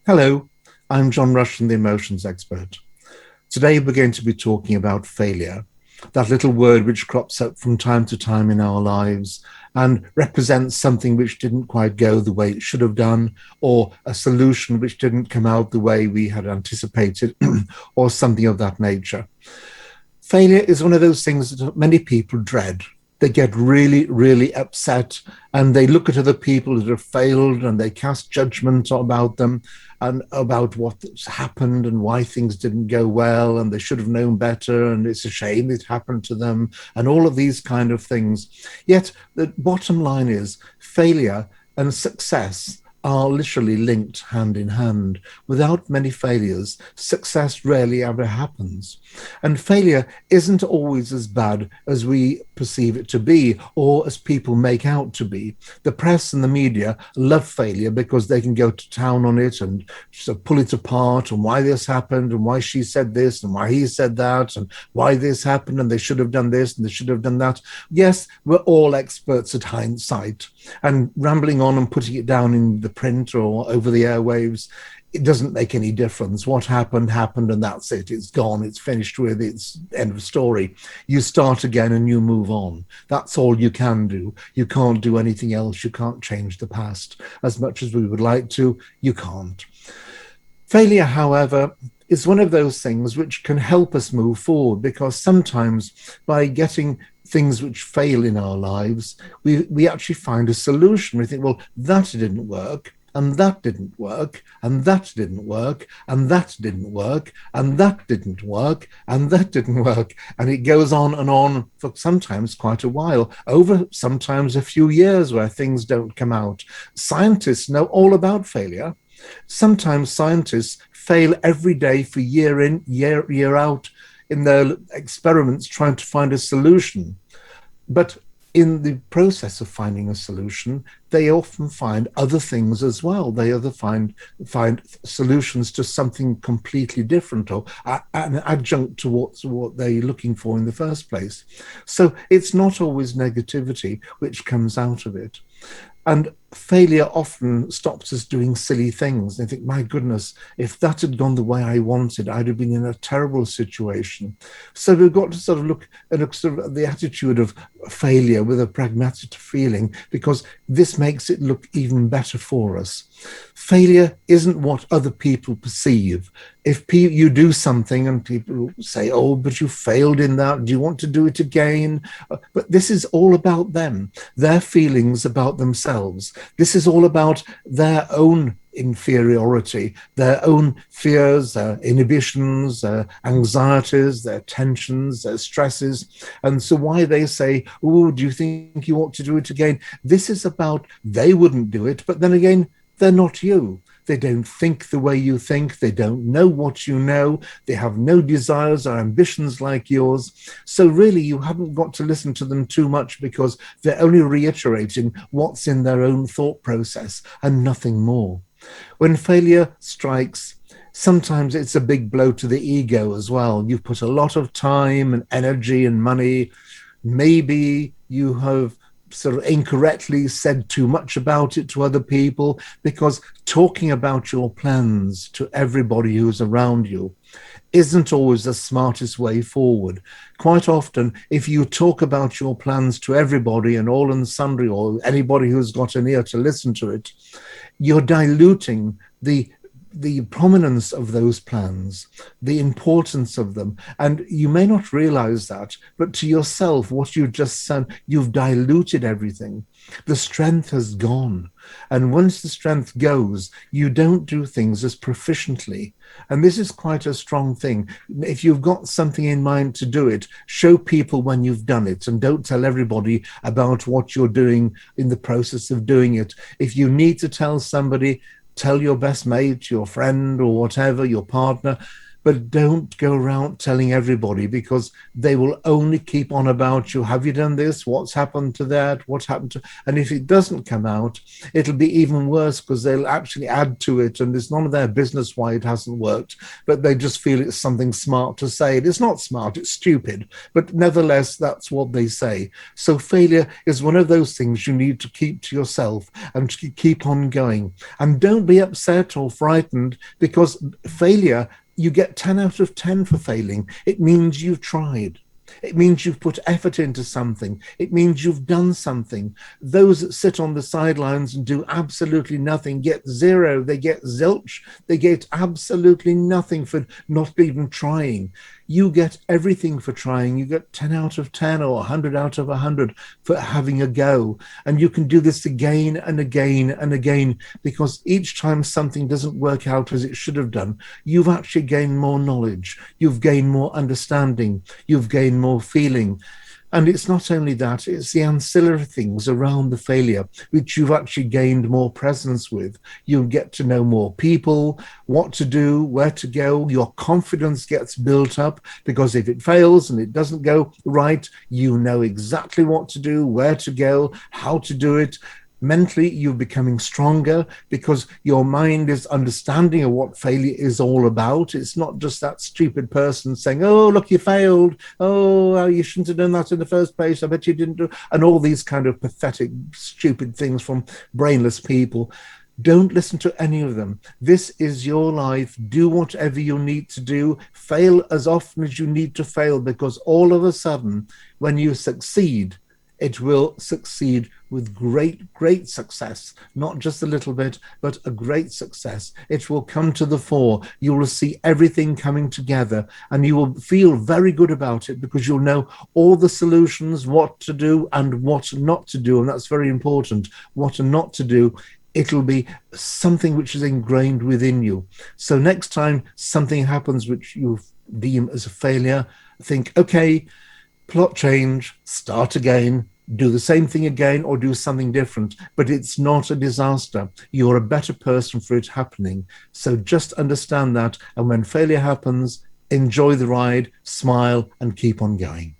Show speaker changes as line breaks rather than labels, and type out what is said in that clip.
Hello, I'm John Rushton, the emotions expert. Today we're going to be talking about failure, that little word which crops up from time to time in our lives and represents something which didn't quite go the way it should have done, or a solution which didn't come out the way we had anticipated, or something of that nature. Failure is one of those things that many people dread. They get really, really upset and they look at other people that have failed and they cast judgment about them and about what's happened and why things didn't go well and they should have known better and it's a shame it happened to them and all of these kind of things. Yet the bottom line is failure and success are literally linked hand in hand. Without many failures, success rarely ever happens. And failure isn't always as bad as we perceive it to be or as people make out to be. The press and the media love failure because they can go to town on it and sort of pull it apart and why this happened and why she said this and why he said that and why this happened and they should have done this and they should have done that. Yes, we're all experts at hindsight, and rambling on and putting it down in the print or over the airwaves, it doesn't make any difference. What happened, happened, and that's it. It's gone. It's finished with. It's end of story. You start again and you move on. That's all you can do. You can't do anything else. You can't change the past. As much as we would like to, you can't. Failure, however, is one of those things which can help us move forward, because sometimes by getting things which fail in our lives, we actually find a solution. We think, well, that didn't work, and that didn't work, and that didn't work, and that didn't work, and that didn't work, and that didn't work. And it goes on for sometimes quite a while, over sometimes a few years where things don't come out. Scientists know all about failure. Sometimes scientists fail every day for year in, year out in their experiments trying to find a solution. But in the process of finding a solution, they often find other things as well. They find solutions to something completely different or an adjunct to what they're looking for in the first place. So it's not always negativity which comes out of it. And failure often stops us doing silly things. They think, my goodness, if that had gone the way I wanted, I'd have been in a terrible situation. So we've got to sort of look at sort of the attitude of failure with a pragmatic feeling, because this makes it look even better for us. Failure isn't what other people perceive. If you do something and people say, oh, but you failed in that, do you want to do it again? But this is all about them, their feelings about themselves. This is all about their own inferiority, their own fears, their inhibitions, their anxieties, their tensions, their stresses. And so why they say, oh, do you think you ought to do it again? This is about they wouldn't do it, but then again, they're not you. They don't think the way you think. They don't know what you know. They have no desires or ambitions like yours. So really, you haven't got to listen to them too much, because they're only reiterating what's in their own thought process and nothing more. When failure strikes, sometimes it's a big blow to the ego as well. You've put a lot of time and energy and money. Maybe you have sort of incorrectly said too much about it to other people, because talking about your plans to everybody who's around you isn't always the smartest way forward. Quite often, if you talk about your plans to everybody and all and sundry, or anybody who's got an ear to listen to it, you're diluting the prominence of those plans, the importance of them. And you may not realize that, but to yourself, what you just said, you've diluted everything. The strength has gone. And once the strength goes, you don't do things as proficiently. And this is quite a strong thing. If you've got something in mind to do it, show people when you've done it, and don't tell everybody about what you're doing in the process of doing it. If you need to tell somebody, tell your best mate, your friend, or whatever, your partner, but don't go around telling everybody, because they will only keep on about you. Have you done this? What's happened to that? What happened to? And if it doesn't come out, it'll be even worse, because they'll actually add to it, and it's none of their business why it hasn't worked, but they just feel it's something smart to say. It's not smart, it's stupid, but nevertheless, that's what they say. So failure is one of those things you need to keep to yourself and to keep on going. And don't be upset or frightened, because failure, you get 10 out of 10 for failing. It means you've tried. It means you've put effort into something. It means you've done something. Those that sit on the sidelines and do absolutely nothing get zero. They get zilch. They get absolutely nothing for not even trying. You get everything for trying. You get 10 out of 10 or 100 out of 100 for having a go. And you can do this again and again and again, because each time something doesn't work out as it should have done, you've actually gained more knowledge. You've gained more understanding. You've gained more feeling. And it's not only that, it's the ancillary things around the failure, which you've actually gained more presence with. You get to know more people, what to do, where to go. Your confidence gets built up, because if it fails and it doesn't go right, you know exactly what to do, where to go, how to do it. Mentally, you're becoming stronger, because your mind is understanding of what failure is all about. It's not just that stupid person saying, oh, look, you failed. Oh, you shouldn't have done that in the first place. I bet you didn't do, and all these kind of pathetic, stupid things from brainless people. Don't listen to any of them. This is your life. Do whatever you need to do. Fail as often as you need to fail, because all of a sudden, when you succeed, it will succeed with great success, not just a little bit, but a great success. It will come to the fore. You will see everything coming together, and you will feel very good about it, because you'll know all the solutions, what to do and what not to do. And that's very important, what not to do. It'll be something which is ingrained within you. So next time something happens which you deem as a failure, think, okay, plot change, start again, do the same thing again, or do something different. But it's not a disaster. You're a better person for it happening. So just understand that. And when failure happens, enjoy the ride, smile, and keep on going.